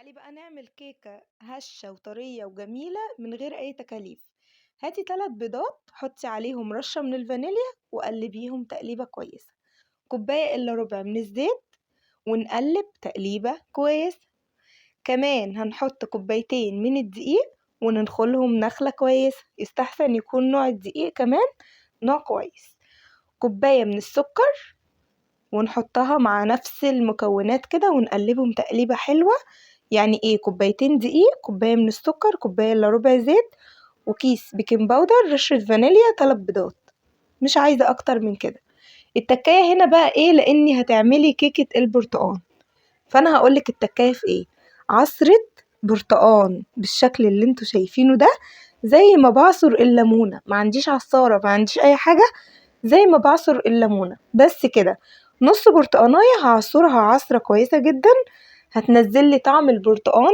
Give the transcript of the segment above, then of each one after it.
تعالي بقى نعمل كيكة هشة وطرية وجميلة من غير أي تكاليف. هاتي 3 بيضات، حطي عليهم رشة من الفانيليا وقلبيهم تقليبة كويسة، كوباية إلا ربع من الزيت، ونقلب تقليبة كويسة. كمان هنحط كوبايتين من الدقيق وننخلهم نخلة كويسة، يستحسن يكون نوع الدقيق كمان نوع كويس. كوباية من السكر ونحطها مع نفس المكونات كده ونقلبهم تقليبة حلوة. يعني ايه؟ كوبايتين دقيق، كوباية من السكر، كوباية الا ربع زيت، وكيس بيكنج باودر، رشة فانيليا، 3 بيضات، مش عايزة اكتر من كده. التكاية هنا بقى ايه؟ لاني هتعملي كيكة البرتقال، فانا هقولك التكاية في ايه. عصرة برتقال بالشكل اللي انتوا شايفينه ده، زي ما بعصر الليمونة، ما عنديش عصارة، ما عنديش اي حاجة، زي ما بعصر الليمونة بس كده. نص برتقانية هعصرها عصرة كويسة جدا، هتنزلي طعم البرتقان.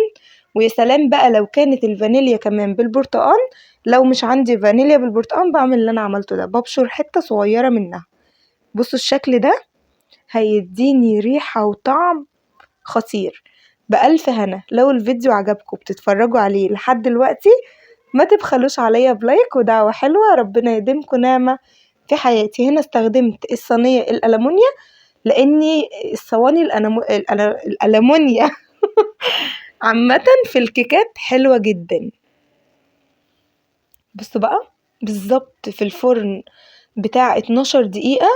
ويا سلام بقى لو كانت الفانيليا كمان بالبرتقان. لو مش عندي فانيليا بالبرتقان بعمل اللي انا عملته ده، ببشر حتة صغيرة منها. بصوا الشكل ده هيديني ريحة وطعم خطير. بألف هنا. لو الفيديو عجبكم بتتفرجوا عليه لحد دلوقتي، ما تبخلوش عليا بلايك ودعوة حلوة. ربنا يديمكم نعمة في حياتي. هنا استخدمت الصينية الألمونيا، لأني الصواني الألمونيا عامة في الكيكات حلوة جدا. بصوا بقى بالظبط في الفرن بتاع 12 دقيقة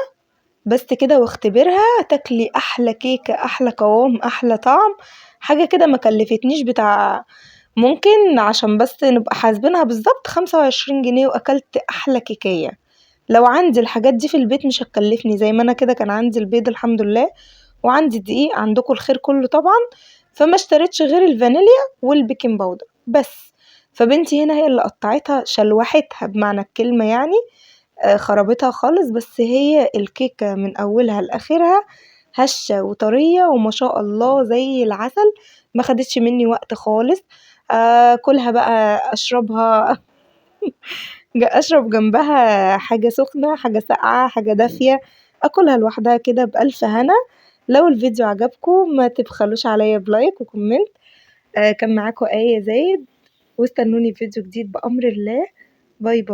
بس كده، واختبرها تاكلي أحلى كيكة، أحلى قوام، أحلى طعم. حاجة كده ما كلفتنيش بتاع، ممكن عشان بس نبقى حاسبينها بالظبط، 25 جنيه، وأكلت أحلى كيكية. لو عندي الحاجات دي في البيت مش هتكلفني، زي ما أنا كده كان عندي البيض الحمد لله، وعندي الدقيق، عندكم الخير كله طبعا. فما اشتريتش غير الفانيليا والبيكنج باودر بس. فبنتي هنا هي اللي قطعتها، شلوحتها بمعنى الكلمة يعني، خربتها خالص. بس هي الكيكة من أولها لآخرها هشة وطرية وما شاء الله زي العسل، ما خدتش مني وقت خالص. كلها بقى أشربها أشرب جنبها حاجة سخنة، حاجة ساقعة، حاجة دافية، أكلها لوحدها كده بألف هنا. لو الفيديو عجبكم ما تبخلوش عليا بلايك وكومنت. كان معاكم آية زايد، واستنوني في فيديو جديد بأمر الله. باي باي.